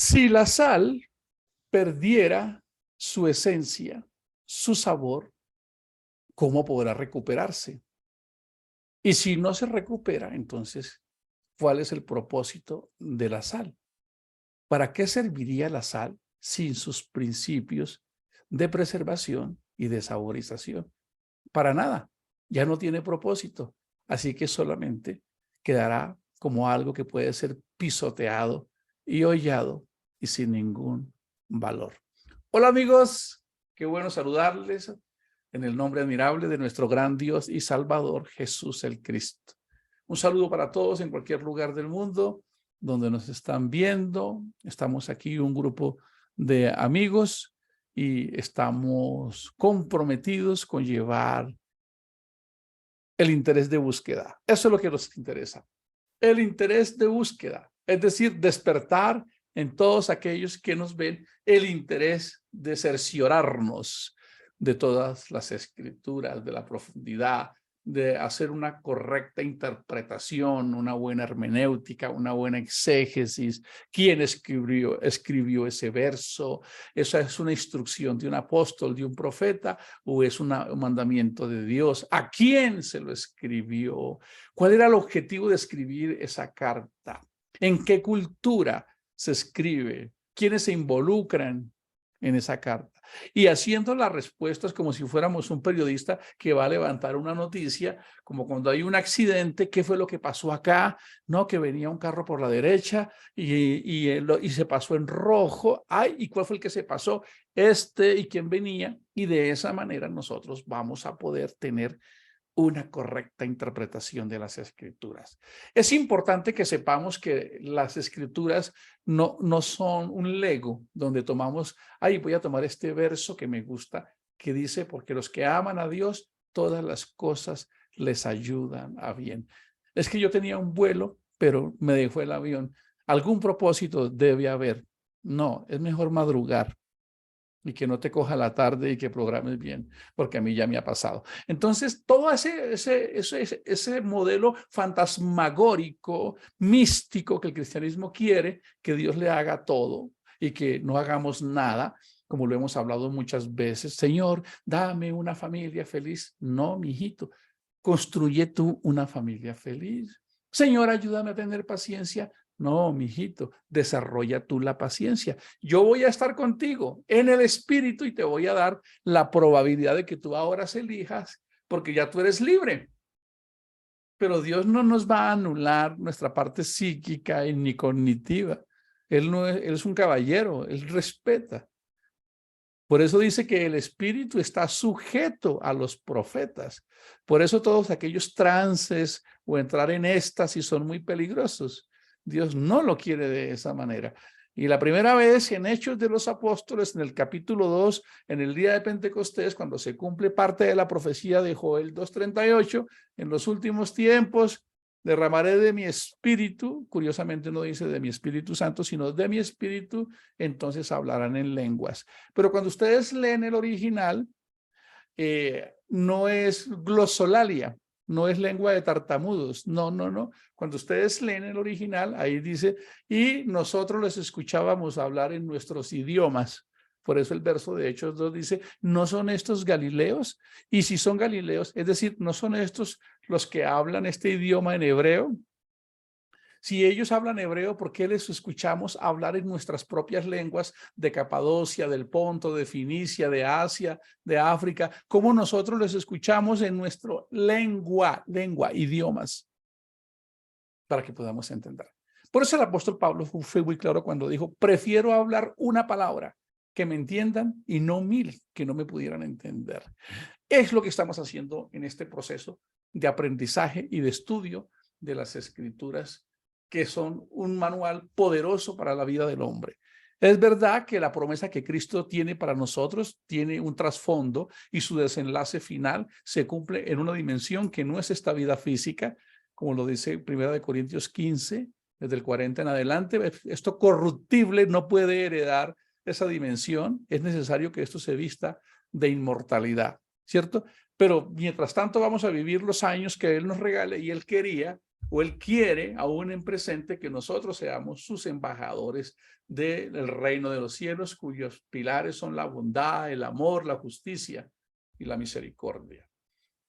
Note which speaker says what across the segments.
Speaker 1: Si la sal perdiera su esencia, su sabor, ¿cómo podrá recuperarse? Y si no se recupera, entonces, ¿cuál es el propósito de la sal? ¿Para qué serviría la sal sin sus principios de preservación y de saborización? Para nada, ya no tiene propósito, así que solamente quedará como algo que puede ser pisoteado y hollado y sin ningún valor. Hola amigos, qué bueno saludarles en el nombre admirable de nuestro gran Dios y Salvador Jesús el Cristo. Un saludo para todos en cualquier lugar del mundo donde nos están viendo. Estamos aquí un grupo de amigos y estamos comprometidos con llevar el interés de búsqueda. Eso es lo que nos interesa. El interés de búsqueda, es decir, despertar en todos aquellos que nos ven el interés de cerciorarnos de todas las escrituras, de la profundidad, de hacer una correcta interpretación, una buena hermenéutica, una buena exégesis. ¿Quién escribió ese verso? ¿Esa es una instrucción de un apóstol, de un profeta, o es un mandamiento de Dios? ¿A quién se lo escribió? ¿Cuál era el objetivo de escribir esa carta? ¿En qué cultura se escribe? ¿Quiénes se involucran en esa carta? Y haciendo las respuestas como si fuéramos un periodista que va a levantar una noticia, como cuando hay un accidente, ¿qué fue lo que pasó acá? No, que venía un carro por la derecha y se pasó en rojo. Ay, ¿y cuál fue el que se pasó? ¿Y quién venía? Y de esa manera nosotros vamos a poder tener una correcta interpretación de las escrituras. Es importante que sepamos que las escrituras no son un Lego donde tomamos, voy a tomar este verso que me gusta, que dice, porque los que aman a Dios, todas las cosas les ayudan a bien. Es que yo tenía un vuelo, pero me dejó el avión. Algún propósito debe haber. No, es mejor madrugar y que no te coja la tarde y que programes bien, porque a mí ya me ha pasado. Entonces, todo ese modelo fantasmagórico, místico que el cristianismo quiere, que Dios le haga todo y que no hagamos nada, como lo hemos hablado muchas veces. Señor, dame una familia feliz. No, mijito, construye tú una familia feliz. Señor, ayúdame a tener paciencia. No, mijito, desarrolla tú la paciencia. Yo voy a estar contigo en el espíritu y te voy a dar la probabilidad de que tú ahora se elijas, porque ya tú eres libre. Pero Dios no nos va a anular nuestra parte psíquica y ni cognitiva. Él es un caballero, él respeta. Por eso dice que el espíritu está sujeto a los profetas. Por eso todos aquellos trances o entrar en éxtasis son muy peligrosos. Dios no lo quiere de esa manera. Y la primera vez en Hechos de los Apóstoles, en el capítulo 2, en el día de Pentecostés, cuando se cumple parte de la profecía de Joel 2:38, en los últimos tiempos derramaré de mi espíritu, curiosamente no dice de mi Espíritu Santo, sino de mi espíritu, entonces hablarán en lenguas. Pero cuando ustedes leen el original, no es glosolalia, no es lengua de tartamudos, no. Cuando ustedes leen el original, ahí dice, y nosotros les escuchábamos hablar en nuestros idiomas. Por eso el verso de Hechos 2 dice, ¿no son estos galileos? Y si son galileos, es decir, ¿no son estos los que hablan este idioma en hebreo? Si ellos hablan hebreo, ¿por qué les escuchamos hablar en nuestras propias lenguas de Capadocia, del Ponto, de Finicia, de Asia, de África? ¿Cómo nosotros les escuchamos en nuestra lengua, idiomas, para que podamos entender? Por eso el apóstol Pablo fue muy claro cuando dijo, prefiero hablar una palabra que me entiendan y no 1000 que no me pudieran entender. Es lo que estamos haciendo en este proceso de aprendizaje y de estudio de las escrituras, que son un manual poderoso para la vida del hombre. Es verdad que la promesa que Cristo tiene para nosotros tiene un trasfondo y su desenlace final se cumple en una dimensión que no es esta vida física, como lo dice 1 Corintios 15, desde el 40 en adelante. Esto corruptible no puede heredar esa dimensión. Es necesario que esto se vista de inmortalidad, ¿cierto? Pero mientras tanto vamos a vivir los años que Él nos regale, y Él quería o Él quiere, aún en presente, que nosotros seamos sus embajadores del reino de los cielos, cuyos pilares son la bondad, el amor, la justicia y la misericordia.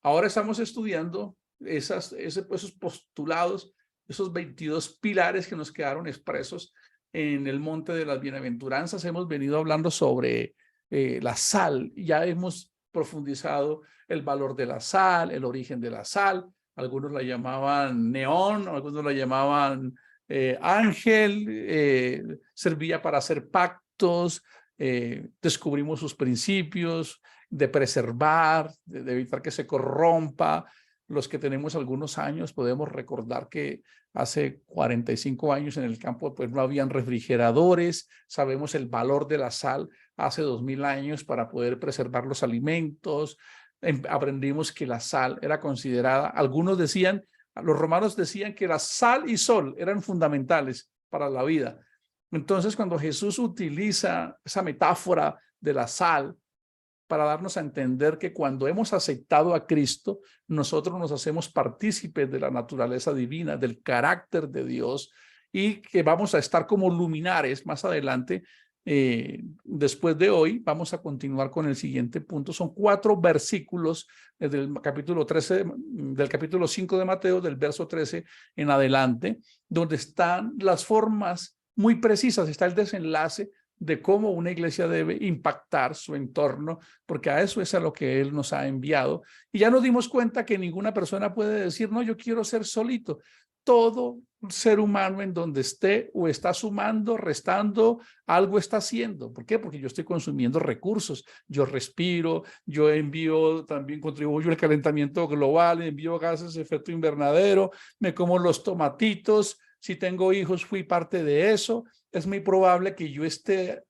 Speaker 1: Ahora estamos estudiando esos postulados, esos 22 pilares que nos quedaron expresos en el Monte de las Bienaventuranzas. Hemos venido hablando sobre la sal. Ya hemos profundizado el valor de la sal, el origen de la sal. Algunos la llamaban neón, algunos la llamaban ángel, servía para hacer pactos, descubrimos sus principios de preservar, de evitar que se corrompa. Los que tenemos algunos años podemos recordar que hace 45 años en el campo pues no habían refrigeradores, sabemos el valor de la sal hace 2000 años para poder preservar los alimentos. Aprendimos que la sal era considerada, algunos decían, los romanos decían que la sal y sol eran fundamentales para la vida. Entonces, cuando Jesús utiliza esa metáfora de la sal para darnos a entender que cuando hemos aceptado a Cristo, nosotros nos hacemos partícipes de la naturaleza divina, del carácter de Dios, y que vamos a estar como luminares más adelante. Después de hoy vamos a continuar con el siguiente punto. Son 4 versículos del capítulo 13, del capítulo 5 de Mateo, del verso 13 en adelante, donde están las formas muy precisas, está el desenlace de cómo una iglesia debe impactar su entorno, porque a eso es a lo que Él nos ha enviado. Y ya nos dimos cuenta que ninguna persona puede decir, no, yo quiero ser solito. Todo ser humano en donde esté o está sumando, restando, algo está haciendo. ¿Por qué? Porque yo estoy consumiendo recursos. Yo respiro, yo envío, también contribuyo al calentamiento global, envío gases de efecto invernadero, me como los tomatitos. Si tengo hijos, fui parte de eso. Es muy probable que yo esté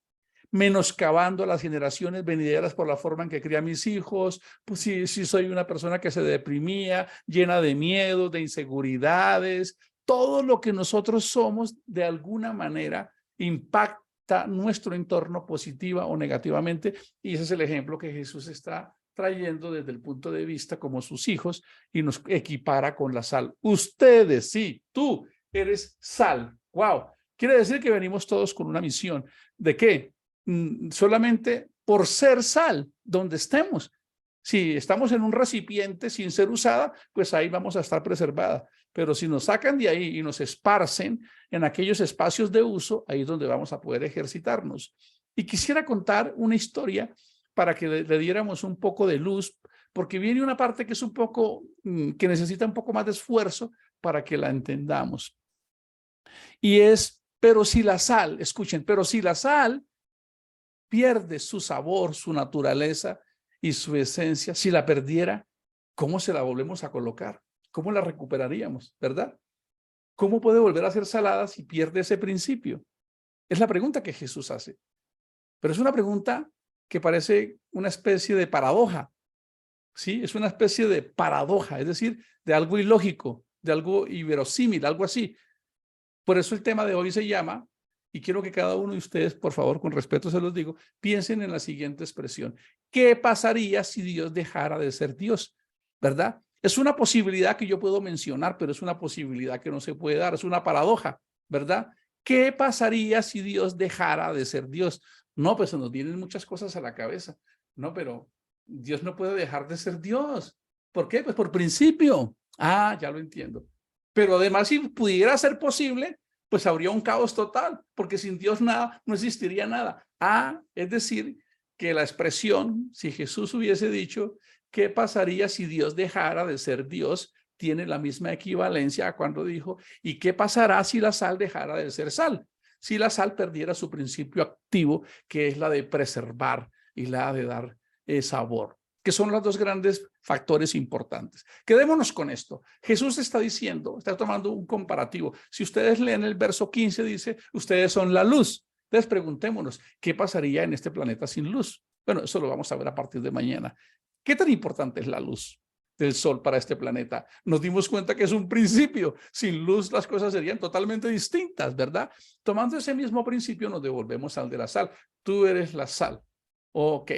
Speaker 1: menoscabando a las generaciones venideras por la forma en que cría a mis hijos. Pues si soy una persona que se deprimía, llena de miedo, de inseguridades, todo lo que nosotros somos de alguna manera impacta nuestro entorno positiva o negativamente, y ese es el ejemplo que Jesús está trayendo desde el punto de vista como sus hijos y nos equipara con la sal. Ustedes, sí, tú eres sal. ¡Wow! Quiere decir que venimos todos con una misión. ¿De qué? Solamente por ser sal, donde estemos. Si estamos en un recipiente sin ser usada, pues ahí vamos a estar preservada. Pero si nos sacan de ahí y nos esparcen en aquellos espacios de uso, ahí es donde vamos a poder ejercitarnos. Y quisiera contar una historia para que le diéramos un poco de luz, porque viene una parte que es un poco, que necesita un poco más de esfuerzo para que la entendamos. Y es, pero si la sal, escuchen, pero si la sal pierde su sabor, su naturaleza y su esencia, si la perdiera, ¿cómo se la volvemos a colocar? ¿Cómo la recuperaríamos, verdad? ¿Cómo puede volver a ser salada si pierde ese principio? Es la pregunta que Jesús hace. Pero es una pregunta que parece una especie de paradoja, ¿sí? Es una especie de paradoja, es decir, de algo ilógico, de algo inverosímil, algo así. Por eso el tema de hoy se llama, y quiero que cada uno de ustedes, por favor, con respeto se los digo, piensen en la siguiente expresión. ¿Qué pasaría si Dios dejara de ser Dios? ¿Verdad? Es una posibilidad que yo puedo mencionar, pero es una posibilidad que no se puede dar, es una paradoja, ¿verdad? ¿Qué pasaría si Dios dejara de ser Dios? No, pues se nos vienen muchas cosas a la cabeza. No, pero Dios no puede dejar de ser Dios. ¿Por qué? Pues por principio. Ah, ya lo entiendo. Pero además, si pudiera ser posible, pues habría un caos total, porque sin Dios nada, no existiría nada. Ah, es decir, que la expresión, si Jesús hubiese dicho, ¿qué pasaría si Dios dejara de ser Dios? Tiene la misma equivalencia a cuando dijo, ¿y qué pasará si la sal dejara de ser sal? Si la sal perdiera su principio activo, que es la de preservar y la de dar sabor, que son los dos grandes factores importantes. Quedémonos con esto. Jesús está diciendo, está tomando un comparativo. Si ustedes leen el verso 15, dice, ustedes son la luz. Entonces preguntémonos, ¿qué pasaría en este planeta sin luz? Bueno, eso lo vamos a ver a partir de mañana. ¿Qué tan importante es la luz del sol para este planeta? Nos dimos cuenta que es un principio. Sin luz las cosas serían totalmente distintas, ¿verdad? Tomando ese mismo principio nos devolvemos al de la sal. Tú eres la sal. Ok.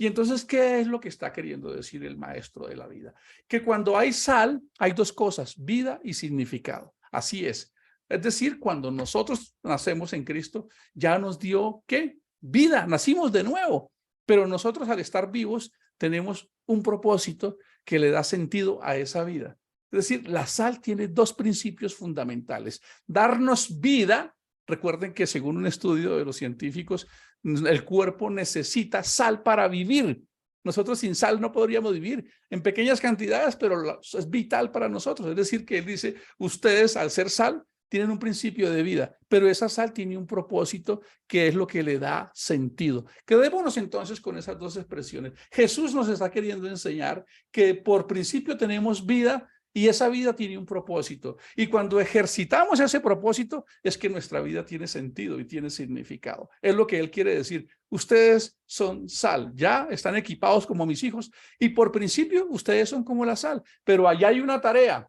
Speaker 1: Y entonces, ¿qué es lo que está queriendo decir el maestro de la vida? Que cuando hay sal, hay dos cosas, vida y significado. Así es. Es decir, cuando nosotros nacemos en Cristo, ya nos dio, ¿qué? Vida, nacimos de nuevo. Pero nosotros al estar vivos tenemos un propósito que le da sentido a esa vida. Es decir, la sal tiene dos principios fundamentales. Darnos vida. Recuerden que según un estudio de los científicos, el cuerpo necesita sal para vivir. Nosotros sin sal no podríamos vivir en pequeñas cantidades, pero es vital para nosotros. Es decir, que él dice, ustedes al ser sal tienen un principio de vida, pero esa sal tiene un propósito que es lo que le da sentido. Quedémonos entonces con esas dos expresiones. Jesús nos está queriendo enseñar que por principio tenemos vida, y esa vida tiene un propósito. Y cuando ejercitamos ese propósito, es que nuestra vida tiene sentido y tiene significado. Es lo que él quiere decir. Ustedes son sal, ya están equipados como mis hijos. Y por principio, ustedes son como la sal. Pero allá hay una tarea,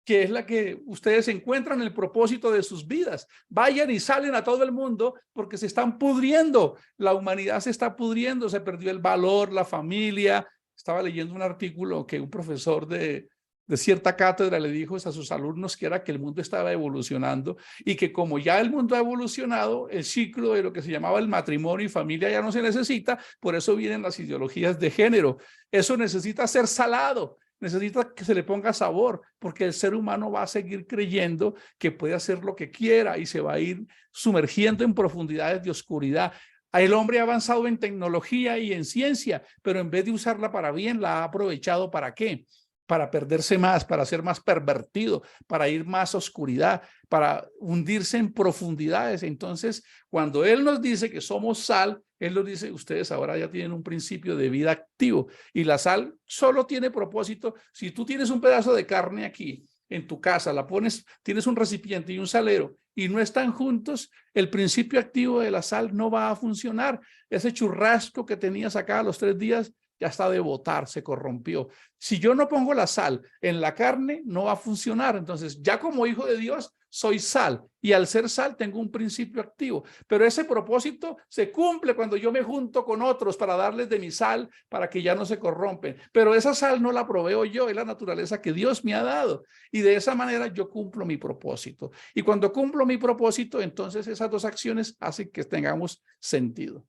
Speaker 1: que es la que ustedes encuentran el propósito de sus vidas. Vayan y salen a todo el mundo porque se están pudriendo. La humanidad se está pudriendo, se perdió el valor, la familia. Estaba leyendo un artículo que un profesor de cierta cátedra le dijo a sus alumnos que era que el mundo estaba evolucionando y que como ya el mundo ha evolucionado, el ciclo de lo que se llamaba el matrimonio y familia ya no se necesita, por eso vienen las ideologías de género. Eso necesita ser salado, necesita que se le ponga sabor, porque el ser humano va a seguir creyendo que puede hacer lo que quiera y se va a ir sumergiendo en profundidades de oscuridad. El hombre ha avanzado en tecnología y en ciencia, pero en vez de usarla para bien, la ha aprovechado ¿para qué? Para perderse más, para ser más pervertido, para ir más a oscuridad, para hundirse en profundidades. Entonces, cuando él nos dice que somos sal, él nos dice, ustedes ahora ya tienen un principio de vida activo y la sal solo tiene propósito. Si tú tienes un pedazo de carne aquí en tu casa, la pones, tienes un recipiente y un salero y no están juntos, el principio activo de la sal no va a funcionar. Ese churrasco que tenías acá a los 3 días ya está de botar, se corrompió. Si yo no pongo la sal en la carne, no va a funcionar. Entonces, ya como hijo de Dios, soy sal. Y al ser sal, tengo un principio activo. Pero ese propósito se cumple cuando yo me junto con otros para darles de mi sal, para que ya no se corrompen. Pero esa sal no la proveo yo, es la naturaleza que Dios me ha dado. Y de esa manera yo cumplo mi propósito. Y cuando cumplo mi propósito, entonces esas dos acciones hacen que tengamos sentido.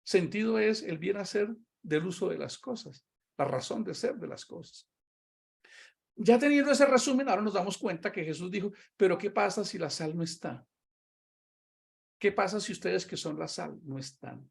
Speaker 1: Sentido es el bien hacer del uso de las cosas, la razón de ser de las cosas. Ya teniendo ese resumen, ahora nos damos cuenta que Jesús dijo, pero ¿qué pasa si la sal no está? ¿Qué pasa si ustedes que son la sal no están?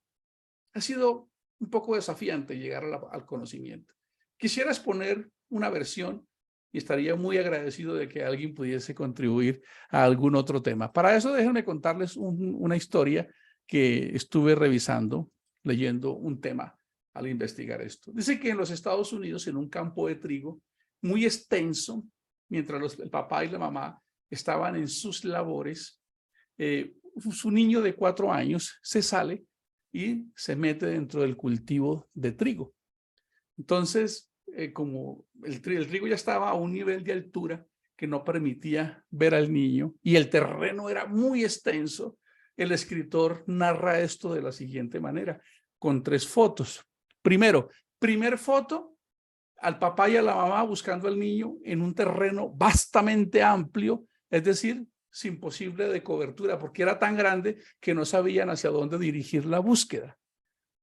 Speaker 1: Ha sido un poco desafiante llegar al conocimiento. Quisiera exponer una versión y estaría muy agradecido de que alguien pudiese contribuir a algún otro tema. Para eso déjenme contarles una historia que estuve revisando, leyendo un tema al investigar esto. Dice que en los Estados Unidos, en un campo de trigo muy extenso, mientras el papá y la mamá estaban en sus labores, su niño de 4 años se sale y se mete dentro del cultivo de trigo. Entonces, como el trigo ya estaba a un nivel de altura que no permitía ver al niño y el terreno era muy extenso, el escritor narra esto de la siguiente manera, con 3 fotos. Primero, primer foto, al papá y a la mamá buscando al niño en un terreno vastamente amplio, es decir, sin posible de cobertura, porque era tan grande que no sabían hacia dónde dirigir la búsqueda.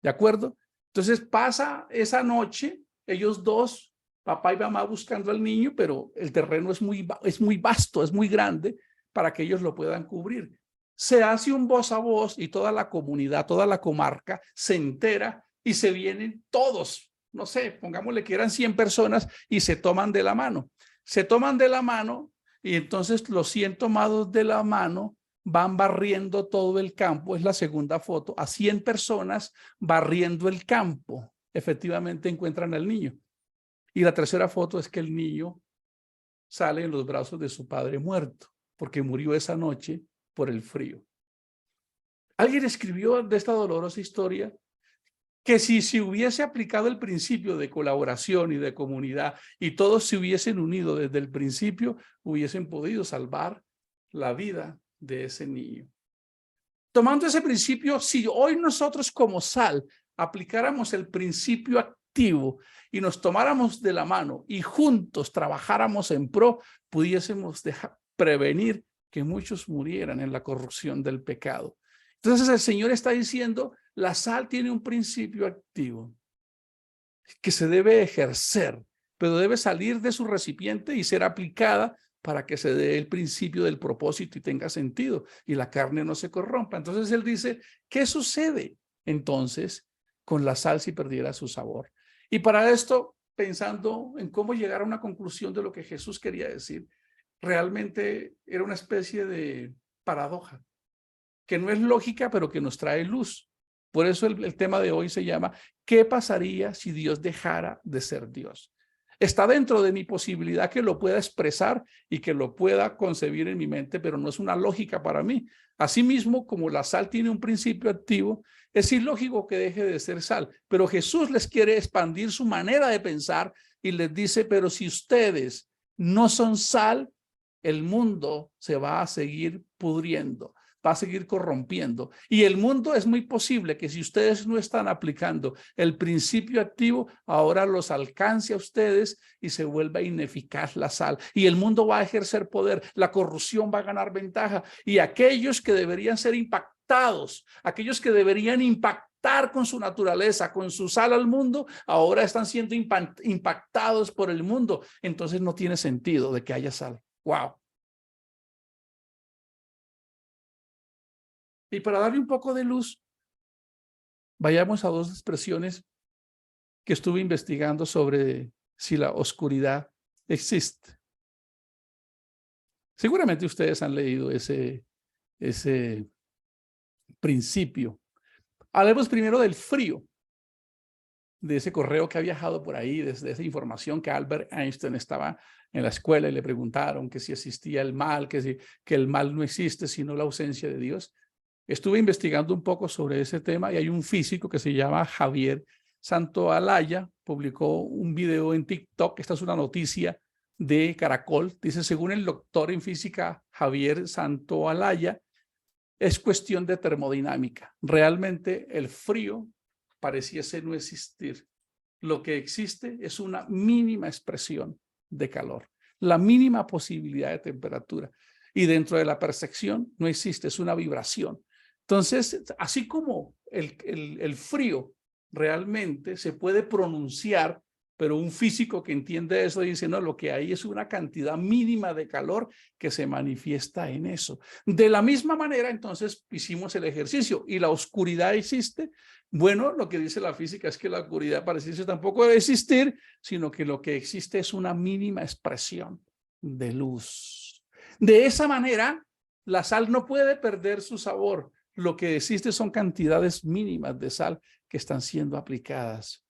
Speaker 1: ¿De acuerdo? Entonces pasa esa noche, ellos dos, papá y mamá buscando al niño, pero el terreno es muy vasto, es muy grande para que ellos lo puedan cubrir. Se hace un voz a voz y toda la comunidad, toda la comarca se entera y se vienen todos, no sé, pongámosle que eran 100 personas y se toman de la mano. Se toman de la mano y entonces los 100 tomados de la mano van barriendo todo el campo. Es la segunda foto, a 100 personas barriendo el campo. Efectivamente encuentran al niño. Y la tercera foto es que el niño sale en los brazos de su padre muerto, porque murió esa noche por el frío. Alguien escribió de esta dolorosa historia que si se hubiese aplicado el principio de colaboración y de comunidad y todos se hubiesen unido desde el principio, hubiesen podido salvar la vida de ese niño. Tomando ese principio, si hoy nosotros como sal aplicáramos el principio activo y nos tomáramos de la mano y juntos trabajáramos en pro, pudiésemos prevenir que muchos murieran en la corrupción del pecado. Entonces el Señor está diciendo, la sal tiene un principio activo que se debe ejercer, pero debe salir de su recipiente y ser aplicada para que se dé el principio del propósito y tenga sentido y la carne no se corrompa. Entonces él dice, ¿qué sucede entonces con la sal si perdiera su sabor? Y para esto, pensando en cómo llegar a una conclusión de lo que Jesús quería decir, realmente era una especie de paradoja, que no es lógica, pero que nos trae luz. Por eso el tema de hoy se llama, ¿qué pasaría si Dios dejara de ser Dios? Está dentro de mi posibilidad que lo pueda expresar y que lo pueda concebir en mi mente, pero no es una lógica para mí. Asimismo, como la sal tiene un principio activo, es ilógico que deje de ser sal, pero Jesús les quiere expandir su manera de pensar y les dice, pero si ustedes no son sal, el mundo se va a seguir pudriendo, va a seguir corrompiendo. Y el mundo es muy posible que si ustedes no están aplicando el principio activo, ahora los alcance a ustedes y se vuelva ineficaz la sal. Y el mundo va a ejercer poder, la corrupción va a ganar ventaja. Y aquellos que deberían ser impactados, aquellos que deberían impactar con su naturaleza, con su sal al mundo, ahora están siendo impactados por el mundo. Entonces no tiene sentido de que haya sal. ¡Wow! Y para darle un poco de luz, vayamos a dos expresiones que estuve investigando sobre si la oscuridad existe. Seguramente ustedes han leído ese principio. Hablemos primero del frío, de ese correo que ha viajado por ahí, desde esa información que Albert Einstein estaba en la escuela y le preguntaron que si existía el mal, que el mal no existe sino la ausencia de Dios. Estuve investigando un poco sobre ese tema y hay un físico que se llama Javier Santoalaya, publicó un video en TikTok, esta es una noticia de Caracol, dice, según el doctor en física Javier Santoalaya, es cuestión de termodinámica. Realmente el frío pareciese no existir. Lo que existe es una mínima expresión de calor, la mínima posibilidad de temperatura. Y dentro de la percepción no existe, es una vibración. Entonces, así como el frío realmente se puede pronunciar, pero un físico que entiende eso dice, no, lo que hay es una cantidad mínima de calor que se manifiesta en eso. De la misma manera, entonces, hicimos el ejercicio y la oscuridad existe. Bueno, lo que dice la física es que la oscuridad parece tampoco debe existir, sino que lo que existe es una mínima expresión de luz. De esa manera, la sal no puede perder su sabor. Lo que existe son cantidades mínimas de sal que están siendo aplicadas.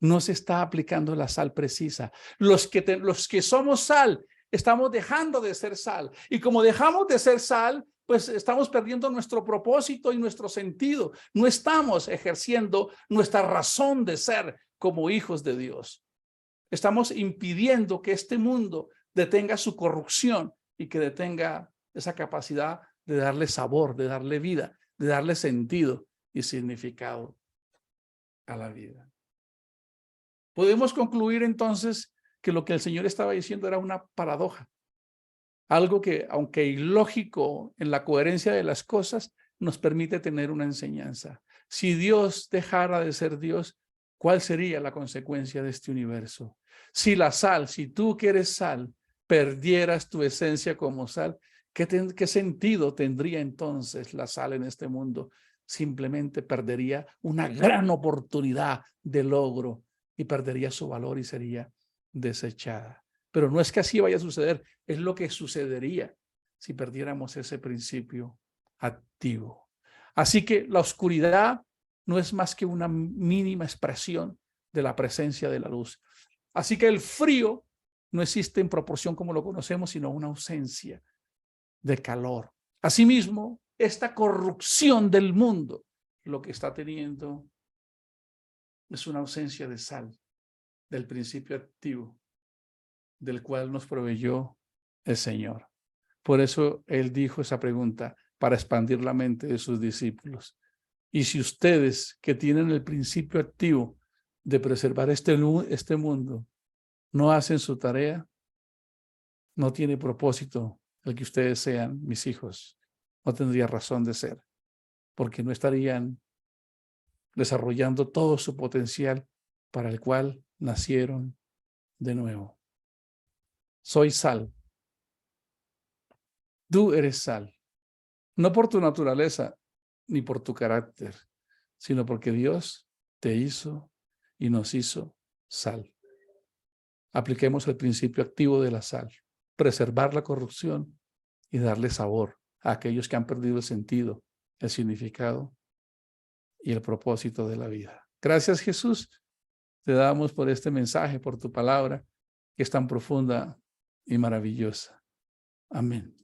Speaker 1: No se está aplicando la sal precisa. Los que somos sal, estamos dejando de ser sal. Y como dejamos de ser sal, pues estamos perdiendo nuestro propósito y nuestro sentido. No estamos ejerciendo nuestra razón de ser como hijos de Dios. Estamos impidiendo que este mundo detenga su corrupción y que detenga esa capacidad de darle sabor, de darle vida, de darle sentido y significado a la vida. Podemos concluir entonces que lo que el Señor estaba diciendo era una paradoja, algo que, aunque ilógico en la coherencia de las cosas, nos permite tener una enseñanza. Si Dios dejara de ser Dios, ¿cuál sería la consecuencia de este universo? Si la sal, si tú que eres sal, perdieras tu esencia como sal, ¿qué sentido tendría entonces la sal en este mundo? Simplemente perdería una gran oportunidad de logro y perdería su valor y sería desechada. Pero no es que así vaya a suceder, es lo que sucedería si perdiéramos ese principio activo. Así que la oscuridad no es más que una mínima expresión de la presencia de la luz. Así que el frío no existe en proporción como lo conocemos, sino una ausencia de calor. Asimismo, esta corrupción del mundo, lo que está teniendo es una ausencia de sal, del principio activo, del cual nos proveyó el Señor. Por eso Él dijo esa pregunta, para expandir la mente de sus discípulos. Y si ustedes que tienen el principio activo de preservar este mundo no hacen su tarea, no tiene propósito el que ustedes sean mis hijos. No tendría razón de ser, porque no estarían desarrollando todo su potencial para el cual nacieron de nuevo. Soy sal. Tú eres sal. No por tu naturaleza ni por tu carácter, sino porque Dios te hizo y nos hizo sal. Apliquemos el principio activo de la sal, preservar la corrupción y darle sabor a aquellos que han perdido el sentido, el significado y el propósito de la vida. Gracias, Jesús. Te damos por este mensaje, por tu palabra, que es tan profunda y maravillosa. Amén.